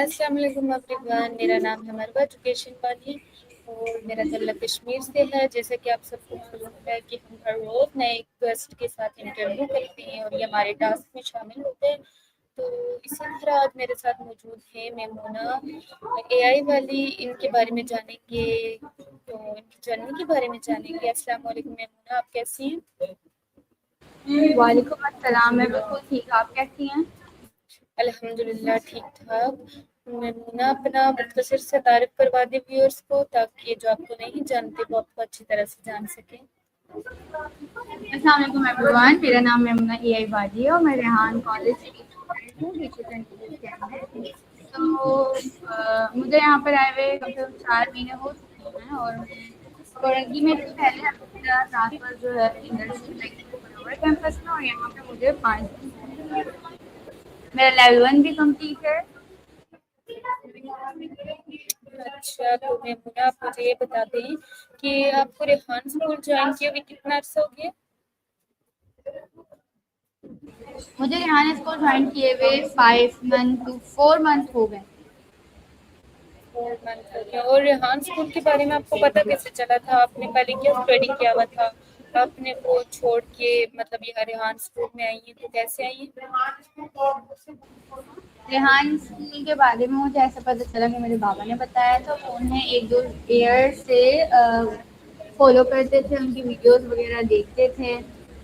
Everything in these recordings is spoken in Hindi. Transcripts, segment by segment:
अस्सलाम वालेकुम एवरीवन, मेरा नाम है मरवा एजुकेशन वाली और मेरा ताल्लुक कश्मीर से है। जैसे कि आप सबको मालूम है कि हम हर रोज़ नए गेस्ट के साथ इंटरव्यू करते हैं और ये हमारे टास्क में शामिल होते हैं। तो इसी तरह आज मेरे साथ मौजूद है मेमूना, एआई वाली। इनके बारे में जानेंगे, तो इनकी जर्नी के बारे में जानेंगे। अस्सलाम वालेकुम मेमूना, आप कैसी हैं? वालेकुम अस्सलाम। मैं बिल्कुल ठीक। आप कैसी हैं? अल्हम्दुलिल्लाह ठीक ठाक। मेमूना, अपना मुख्तसर से तारीफ करवा दें व्यूअर्स को, ताकि जो आपको नहीं जानते वो आपको अच्छी तरह से जान सकें। अस्सलाम वालेकुम एवरीवन। मेरा नाम मेमूना एआई बाजी है और मैं रेहान कॉलेज से स्टूडेंट हूँ, टीचर एंड के अंदर। तो मुझे यहाँ पर आए हुए कम से कम 4 महीने हो चुके हैं और मैं कोरंगी में थी पहले। अभी मेरा ट्रांसफर जो है इंटर्नशिप लेके कैंपस में, और यहाँ पे मुझे 5 दिन मेरा लेवल 1 भी कंप्लीट है। अच्छा, तो मेमूना आप मुझे ये बता दें कि आपको रेहान स्कूल ज्वाइन किए हुए कितना अर्सा हो गया? मुझे रेहान स्कूल ज्वाइन किए हुए 5 मंथ टू 4 मंथ हो गए। 4 मंथ हो गया। और रेहान स्कूल के बारे में आपको पता कैसे चला था? आपने पहले क्या स्टडी किया हुआ था? आपने वो छोड़ के मतलब यहाँ रेहान स्कूल में आई हैं, तो कैसे आई हैं? रेहान स्कूल के बारे में मुझे ऐसा पता चला कि मेरे बाबा ने बताया था। वो उन्हें 1-2 ईयर से फॉलो करते थे, उनकी वीडियोस वगैरह देखते थे।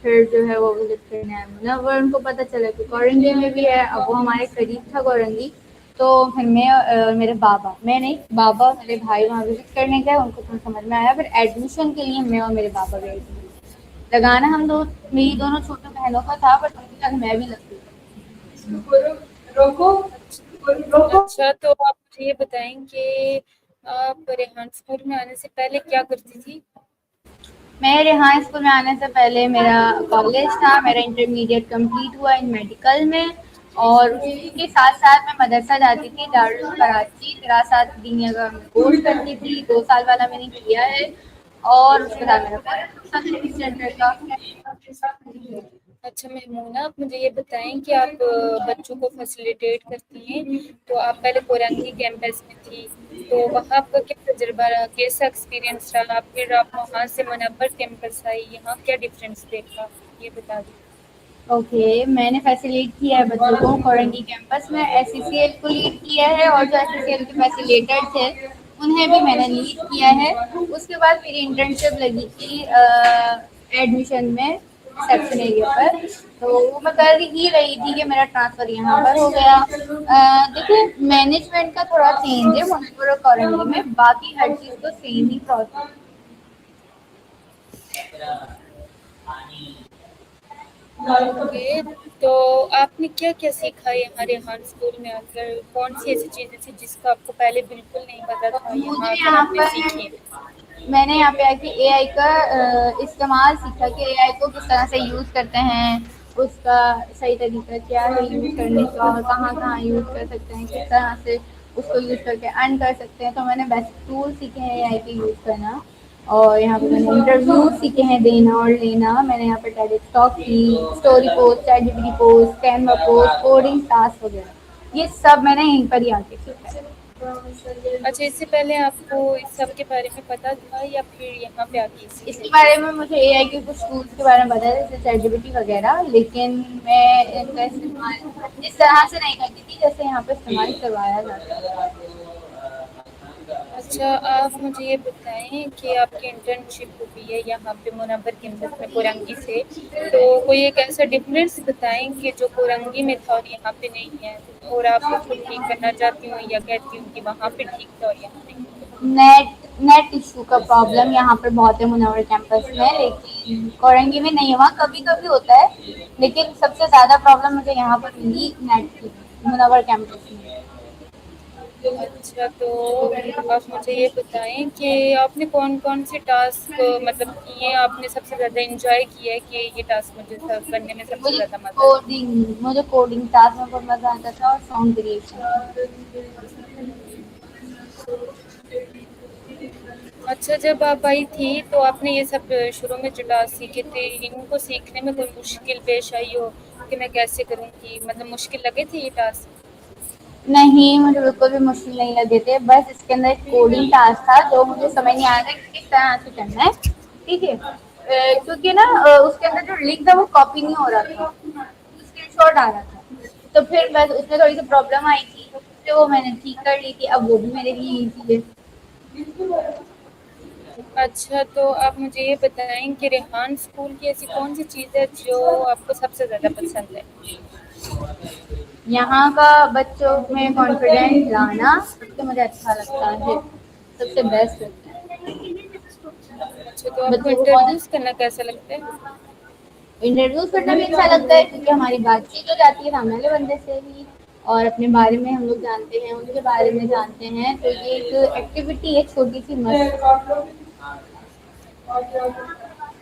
फिर जो है वो विजिट करने आए मुनव्वर। उनको पता चला कि कोरंगी में भी है। अब वो हमारे करीब था कोरंगी, तो फिर मैं मेरे बाबा, मैं नहीं, बाबा मेरे भाई वहाँ विजिट करने गए। उनको थोड़ा समझ में आया। फिर एडमिशन के लिए मैं और मेरे बाबा गए थे। लगाना हम दो, मेरी दोनों छोटी बहनों का था, बट अभी तक मैं भी लगती अच्छा, तो आप मुझे ये बताएं कि आप रेहान स्कूल में आने से पहले क्या करती थी? मैं रेहान स्कूल में आने से पहले मेरा कॉलेज था। मेरा इंटरमीडिएट कंप्लीट हुआ इन मेडिकल में, और उसी के साथ साथ मैं मदरसा जाती थी, दारुल कराची दरासात दीनिया का कोर्स करती थी। 2 साल वाला मैंने किया है, और उसके बाद मेरा कॉलेज था सिटी सेंटर का। अच्छा मेमूना, आप मुझे ये बताएं कि आप बच्चों को फैसिलिटेट करती हैं, तो आप पहले कोरंगी कैंपस में थी, तो वहाँ आपका क्या तजुर्बा रहा, कैसा एक्सपीरियंस रहा? फिर आप वहाँ से मुनव्वर कैंपस आई, यहाँ क्या डिफरेंस देखा, ये बता दीजिए। ओके, मैंने फैसिलिटेट किया है बच्चों को कोरंगी कैंपस में। एससीसीएल को लीड किया है, और जो एससीसीएल के फैसिलिटेटर थे उन्हें भी मैंने लीड किया है। उसके बाद मेरी इंटर्नशिप लगी थी एडमिशन में सेक्शन एरिया पर। तो वो मैं कर ही रही थी कि मेरा ट्रांसफ़र यहाँ पर हो गया। देखिए, मैनेजमेंट का थोड़ा चेंज है मुनव्वर और कोरंगी में, बाकी हर चीज़ तो सेम ही प्रोसेस। ओके, तो आपने क्या क्या सीखा है यहाँ रेहान स्कूल में आकर? कौन सी ऐसी चीज़ें थी जिसका आपको पहले बिल्कुल नहीं पता था, यहाँ मुझे आकर यहाँ आपने सीखी? पर मैंने यहाँ पे आके एआई का इस्तेमाल सीखा कि एआई को किस तरह से यूज़ करते हैं, उसका सही तरीका क्या है यूज़ करने का, और कहाँ कहाँ यूज़ कर सकते हैं, किस तरह से उसको यूज़ करके अर्न कर सकते हैं। तो मैंने बेसिक टूल सीखे हैं एआई के यूज़ करना, और यहाँ पे मैंने इंटरव्यू सीखे हैं देना और लेना। मैंने यहाँ पे टेड टॉक की, story post, ChatGPT post, Canva post, coding task वगैरह, ये सब मैंने यहीं पर ही आके सीखा है। अच्छा, इससे पहले आपको इस सब के बारे में पता था या फिर यहाँ पे आके इसके सीखे? बारे में मुझे एआई के कुछ टूल्स के बारे में पता है, जैसे चैटजीपीटी वगैरह, लेकिन मैं इनका इस्तेमाल इस तरह से नहीं करती थी जैसे यहाँ पे इस्तेमाल करवाया जाता है। अच्छा, आप मुझे ये बताएं कि आपकी इंटर्नशिप हुई है यहाँ पे मुनव्वर कैंपस में कोरंगी से, तो कोई एक ऐसा डिफरेंस बताएं कि जो कोरंगी में था और यहाँ पे नहीं है, और आप उसको ठीक करना चाहती हूँ या कहती हूँ कि वहाँ पे ठीक था और यहाँ नहीं? नेट इशू का प्रॉब्लम यहाँ पर बहुत है मुनव्वर कैंपस में, लेकिन कोरंगी में नहीं है। वहाँ कभी कभी होता है, लेकिन सबसे ज़्यादा प्रॉब्लम मुझे यहाँ पर मिली नेट की, मुनव्वर कैंपस में। अच्छा, तो आप मुझे ये बताएं कि आपने कौन-कौन से टास्क मतलब किए, आपने सबसे ज़्यादा एन्जॉय किया है कि ये टास्क मुझे करने में सबसे ज़्यादा मज़ा आया? मुझे कोडिंग टास्क में बहुत मज़ा आता था, और साउंड क्रिएशन। अच्छा, जब आप आई थी तो आपने ये सब शुरू में जो टास्क सीखे थे, इनको सीखने में कोई मुश्किल पेश आई हो कि मैं कैसे करूँगी? मतलब मुश्किल लगे थे ये टास्क? नहीं, मुझे बिल्कुल भी मुश्किल नहीं लगे थे। बस इसके अंदर एक कोडिंग टास्क था जो मुझे समझ नहीं आ रहा था कि किस तरह से करना है। ठीक है, क्योंकि ना उसके अंदर जो लिंक था वो कॉपी नहीं हो रहा था, स्क्रीनशॉट आ रहा था। तो फिर बस उसमें थोड़ी सी प्रॉब्लम आई थी, तो फिर वो मैंने ठीक कर ली थी। अब वो भी मेरे लिए ईजी है। अच्छा, तो आप मुझे ये बताएँ कि रेहान स्कूल की ऐसी कौन-सी चीज़ है जो आपको सबसे ज़्यादा पसंद है? यहाँ का बच्चों में कॉन्फिडेंस लाना सबसे मुझे अच्छा लगता है, सबसे बेस्ट लगता है। अच्छा, तो आपको बच्चों को कौन इंटरव्यूज़ करना कैसा लगता है? इंट्रोड्यूस करना भी अच्छा लगता है, क्योंकि हमारी बातचीत हो जाती है सामने वाले बंदे से भी, और अपने बारे में हम लोग जानते हैं, उनके बारे में जानते हैं। तो ये एक एक्टिविटी है छोटी सी मस्त।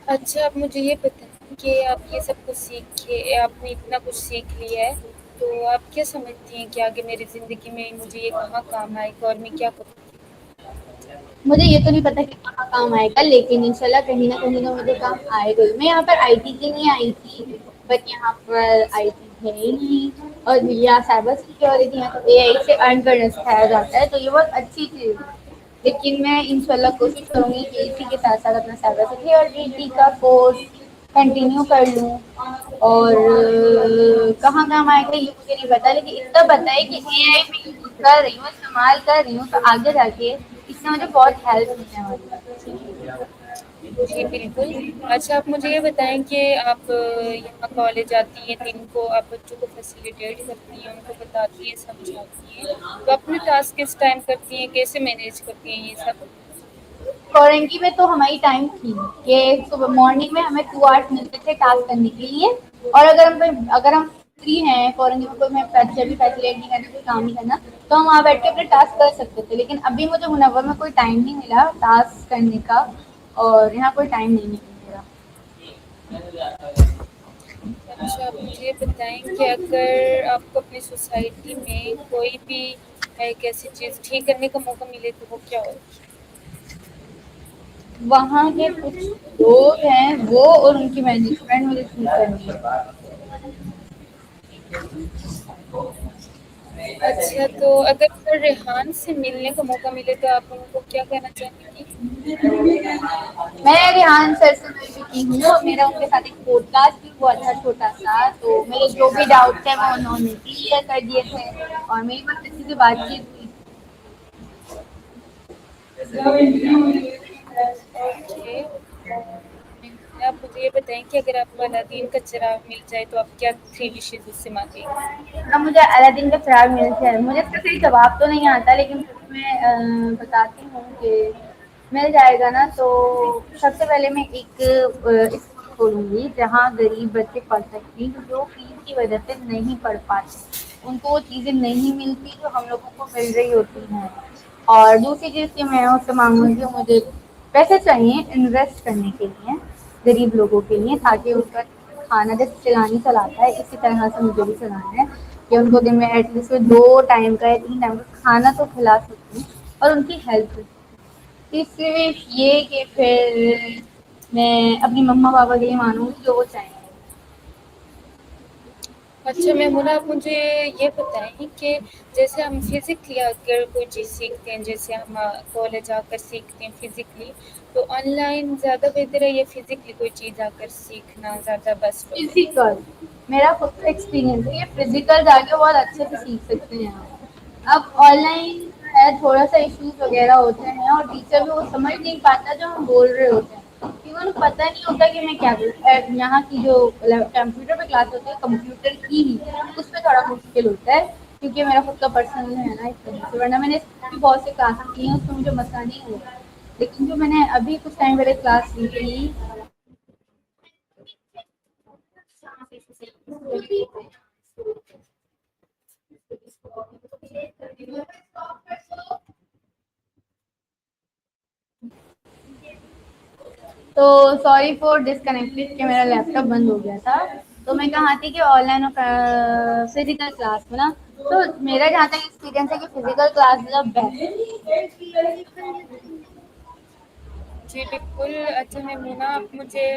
अच्छा, आप मुझे ये बताएँ कि आप ये सब कुछ सीख के आपने इतना कुछ सीख लिया है, तो आप क्या समझती हैं कि आगे मेरी ज़िंदगी में मुझे ये कहाँ काम आएगा और मैं क्या करूँगी? मुझे ये तो नहीं पता कि कहाँ काम आएगा, लेकिन इंशाल्लाह कहीं ना कहीं तो मुझे काम आएगा ही। मैं यहाँ पर आईटी के लिए आई थी, बट यहाँ पर आईटी है ही नहीं। और या साइबर सिक्योरिटी यहाँ तो एआई से अर्न करना सिखाया जाता है, तो ये बहुत अच्छी चीज़ है। लेकिन मैं इंशाल्लाह कोशिश करूंगी कि इसी के साथ साथ अपना साइबर सिक्योरिटी का कोर्स कंटिन्यू कर लूँ। और कहाँ काम आएगा ये मुझे नहीं पता, लेकिन इतना पता है कि एआई में यूज कर रही हूँ, इस्तेमाल कर रही हूँ, तो आगे जाके इससे मुझे बहुत हेल्प मिलने वाली है। जी, बिल्कुल। अच्छा, आप मुझे ये बताएँ कि आप यहाँ कॉलेज आती हैं, दिन को आप बच्चों को फैसिलिटेट करती हैं, उनको बताती हैं, समझाती हैं, तो अपने टास्क किस टाइम करती हैं, कैसे मैनेज करती हैं ये सब? फॉरेंकी में तो हमारी टाइम थी कि सुबह मॉर्निंग में हमें 2 आवर्स मिलते थे टास्क करने के लिए। और अगर हम फ्री हैं फॉरेंकी में, कोई मैं भी फैसिलिटेट नहीं करना, कोई काम नहीं करना, तो हम वहाँ बैठ के अपने टास्क कर सकते थे। लेकिन अभी मुझे मुनव्वर में कोई टाइम नहीं मिला टास्क करने का, और यहाँ कोई टाइम नहीं मिल रहा। अच्छा, आप मुझे ये बताएँ कि अगर आपको अपनी सोसाइटी में कोई भी एक ऐसी चीज़ ठीक करने का मौका मिले, तो वो क्या होगी? वहाँ के कुछ लोग हैं वो, और उनकी मैनेजमेंट मुझे ठीक करनी है। अच्छा, तो अगर फिर रेहान से मिलने का मौका मिले, तो आप उनको क्या कहना चाहेंगी? मैं रेहान सर से मिल चुकी हूँ, मेरा उनके साथ एक पॉडकास्ट भी हुआ था छोटा सा, तो मेरे जो भी डाउट्स हैं वो उन्होंने क्लियर कर दिए थे, और मेरी बहुत अच्छी से बातचीत हुई। ओके, और आप मुझे ये बताएँ कि अगर आपको अलादीन का चिराग मिल जाए, तो आप क्या 3 विशेज़ उससे माँगेंगी? अब मुझे अलादीन का चिराग मिल जाए, मुझे इसका सही जवाब तो नहीं आता, लेकिन फिर मैं बताती हूँ कि मिल जाएगा ना, तो सबसे पहले मैं एक स्कूल खोलूंगी जहाँ गरीब बच्चे पढ़ सकते हैं, जो फीस की वजह से नहीं पढ़ पाते, उनको वो चीज़ें नहीं मिलती जो हम लोगों को मिल रही होती हैं। और दूसरी चीज़ की मैं उससे मांगूंगी, मुझे पैसे चाहिए इन्वेस्ट करने के लिए गरीब लोगों के लिए, ताकि उनका खाना जैसे चिलानी चलाता है इसी तरह से मुझे भी चलाना है, कि उनको दिन में एटलीस्ट 2 टाइम का या 3 टाइम का खाना तो खिला सकूँ, और उनकी हेल्प। तीसरी ये कि फिर मैं अपनी मम्मा पापा के लिए मानूंगी जो वो चाहेंगे। अच्छा मेमुना, आप मुझे ये बताएँ कि जैसे हम फ़िज़िकली अगर कोई चीज़ सीखते हैं, जैसे हम कॉलेज आकर सीखते हैं फ़िज़िकली, तो ऑनलाइन ज़्यादा बेहतर है या फ़िज़िकली कोई चीज़ आकर सीखना ज़्यादा बेस्ट होगा? फिजिकल, मेरा खुद का एक्सपीरियंस है, ये फिजिकल जाके बहुत अच्छे से सीख सकते हैं आप। अब ऑनलाइन है थोड़ा सा इश्यूज वगैरह होते हैं, और टीचर भी वो समझ नहीं पाता जो हम बोल रहे होते हैं, क्योंकि उन्हें पता नहीं होता कि मैं क्या बोल। यहाँ की जो कंप्यूटर पे क्लास होती है कंप्यूटर की ही, उस पर थोड़ा मुश्किल होता है, क्योंकि मेरा खुद का पर्सनल है ना, इस वजह से। वरना मैंने भी बहुत से क्लासेस की हैं, उसमें मुझे मसला नहीं हुआ। लेकिन जो मैंने अभी कुछ टाइम पहले क्लास ली थी, तो सॉरी फॉर डिसकनेक्टेड कि मेरा लैपटॉप बंद हो गया था। तो मैं कहा थी कि ऑनलाइन और फिजिकल क्लास में ना, तो मेरा जहाँ तक एक्सपीरियंस है कि physical class is the best. जी, बिल्कुल। अच्छा मेमुना, आप मुझे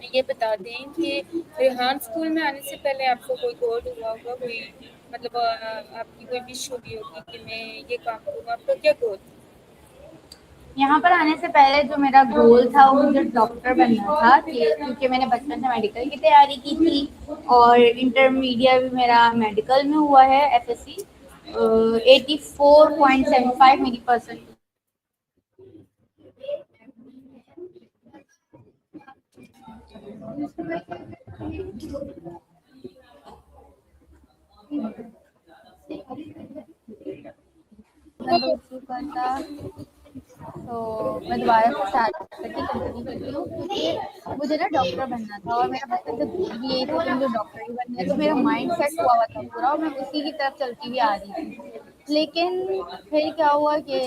ये बता दें कि रेहान स्कूल में आने से पहले आपको कोई गोल हुआ होगा, कोई मतलब आपकी कोई विश हुई होगी कि मैं ये काम करूँ, आपका क्या गोल? यहाँ पर आने से पहले जो मेरा गोल था वो मुझे डॉक्टर बनना था, क्योंकि मैंने बचपन से मेडिकल की तैयारी की थी और इंटरमीडिएट भी मेरा मेडिकल में हुआ है, एफएससी 84.75 मेरी परसेंट। करता तो मैं दोबारा से स्टार्ट करके कंटिन्यू करती हूँ, क्योंकि मुझे ना डॉक्टर बनना था और मेरा बचपन से गोल भी यही था कि मुझे डॉक्टर ही बनना है। तो मेरा माइंड सेट हुआ था पूरा और मैं उसी की तरफ चलती हुई आ रही थी। लेकिन फिर क्या हुआ कि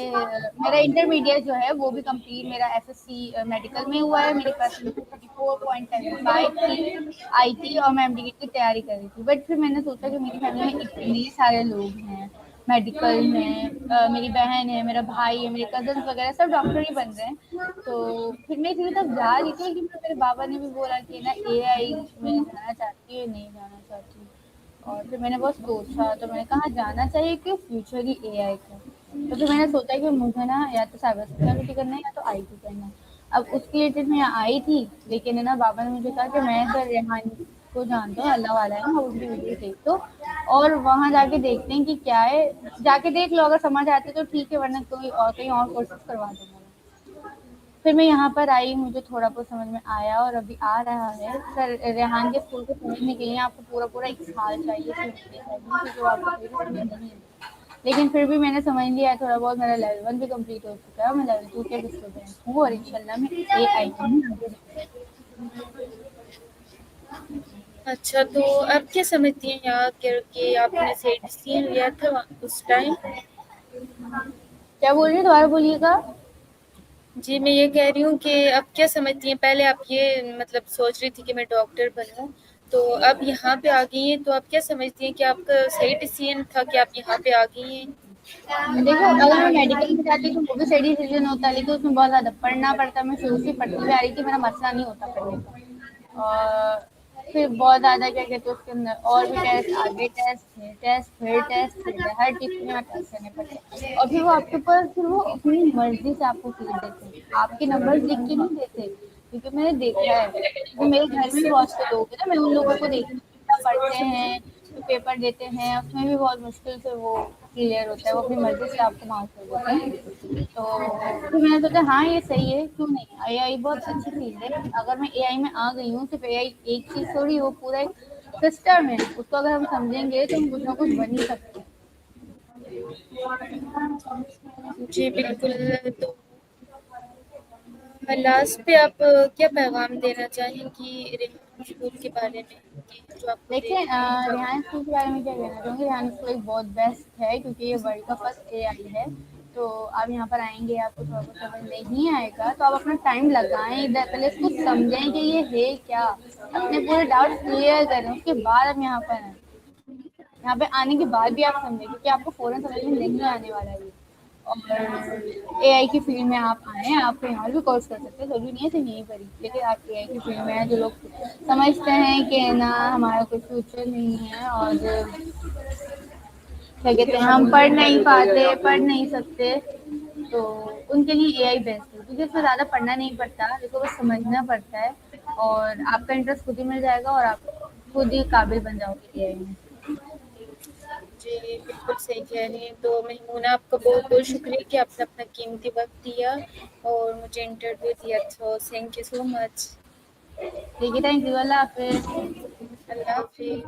मेरा इंटरमीडिएट जो है वो भी कंप्लीट मेरा एफएससी मेडिकल में हुआ है। मेरी परसेंटेज 34.75 थी, आई थी और मैं एमडी की तैयारी कर रही थी। बट फिर मैंने सोचा कि मेरी फैमिली में इतने सारे लोग हैं मेडिकल में, मेरी बहन है, मेरा भाई है, मेरे कजन वगैरह सब डॉक्टर ही बन रहे हैं। तो फिर मैं इसी तरफ जा रही थी, लेकिन मेरे बाबा ने भी बोला कि ना एआई में जाना चाहती है, नहीं जाना चाहती। और फिर मैंने बहुत सोचा, तो मैंने कहा जाना चाहिए क्यों, फ्यूचर ही एआई का। तो फिर मैंने सोचा कि मुझे ना या तो साइबर सिक्योरिटी करना है या तो आईटी करना है। अब उसके रिलेटेड मैं आई थी, लेकिन है ना बाबा ने मुझे कहा कि मैं सर रेहान को जानता हूँ, अल्लाह वाला है, वो उसकी वीडियो देख दो और वहाँ जाके देखते हैं कि क्या है, जाके देख लो, अगर समझ आती तो ठीक है, वरना कोई और कहीं और कोर्सेज करवा दूंगा। फिर मैं यहाँ पर आई, मुझे थोड़ा बहुत समझ में आया और अभी आ रहा है। सर रेहान के स्कूल को समझने के लिए आपको पूरा पूरा 1 साल चाहिए, क्योंकि वो आपको पूरी समझ नहीं है। लेकिन फिर भी मैंने समझ लिया है थोड़ा बहुत, मेरा लेवल 1 भी कंप्लीट हो चुका है और मैं लेवल 2 के भी स्टूडेंट हूँ और इंशाल्लाह मैं एआई में। अच्छा, तो आप क्या समझती हैं यहाँ कि आपने सही डिसीजन लिया था उस टाइम? क्या बोल रही है, दोबारा बोलिएगा। जी, मैं ये कह रही हूँ कि आप क्या समझती हैं, पहले आप ये मतलब सोच रही थी कि मैं डॉक्टर बनूँ, तो अब यहाँ पे आ गई हैं, तो आप क्या समझती हैं कि आपका सही डिसीजन था कि आप यहाँ पे आ गई हैं? देखो, अगर मैं मेडिकल में जाती तो वो भी सही डिसीजन होता, लेकिन उसमें बहुत ज़्यादा पढ़ना पड़ता। मैं शुरू से पढ़ती हुई आ रही थी, मेरा मसला नहीं होता पढ़ने का। और फिर बहुत ज़्यादा क्या कहते हैं उसके अंदर और भी टेस्ट, आगे टेस्ट फिर टेस्ट, फिर हर टिप में टेस्ट करने पड़ते हैं। और फिर वो आपके ऊपर, फिर वो अपनी मर्जी से आपको फीड देते हैं, आपके नंबर देख के नहीं देते। क्योंकि मैंने देखा है, क्योंकि मेरे घर में भी बहुत से लोग हैं ना, मैं उन लोगों को देखती हूँ कितना पढ़ते हैं, तो पेपर देते हैं, उसमें भी बहुत मुश्किल से वो क्लियर होता है, वो अपनी मर्जी से आपको मार्क्स दे देते हैं। तो फिर मैंने सोचा हाँ ये सही है, क्यों नहीं, एआई बहुत अच्छी फील्ड है। अगर मैं एआई में आ गई हूँ, सिर्फ एआई एक चीज़ थोड़ी, वो पूरा एक सिस्टम है, उसको अगर हम समझेंगे तो हम कुछ ना कुछ बन ही सकते हैं। जी, बिल्कुल। तो लास्ट पे आप क्या पैगाम देना चाहेंगी रेहान स्कूल के बारे में कि जो आपको देखिए, देख रहे हैं? रिहान स्कूल के बारे में क्या कहना चाहूँगी, रिहान स्कूल एक बहुत बेस्ट है, क्योंकि ये वर्ल्ड का फर्स्ट एआई है। तो आप यहाँ पर आएंगे, आपको थोड़ा बहुत समझ नहीं आएगा तो आप अपना टाइम लगाएं इधर, पहले इसको समझें कि ये है क्या, अपने पूरे डाउट क्लियर करें, उसके बाद आप यहाँ पर आएँ। यहाँ पे आने के बाद भी आप समझें, क्योंकि आपको फ़ौरन समझ में नहीं आने वाला है। और एआई की फील्ड में आप आए, आप कहीं और भी कोर्स कर सकते हैं, ज़रूरी नहीं है सिर्फ यहीं पर ही। लेकिन आप एआई की फील्ड में हैं, जो लोग समझते हैं कि ना हमारा कोई फ्यूचर नहीं है और क्या कहते हैं हम पढ़ नहीं पाते, पढ़ नहीं सकते, तो उनके लिए एआई बेस्ट है, क्योंकि उसमें ज़्यादा पढ़ना नहीं पड़ता, उसको बस समझना पड़ता है और आपका इंटरेस्ट खुद ही मिल जाएगा और आप खुद ही काबिल बन जाओगे एआई में। जी, बिल्कुल सही कह रही हैं। तो मेहमूना, आपका बहुत-बहुत शुक्रिया कि आपने अपना कीमती वक़्त दिया और मुझे इंटरव्यू दिया। तो थैंक यू सो मच। ठीक है, थैंक यू, अल्लाह हाफिज़। अल्लाह हाफ़िज़।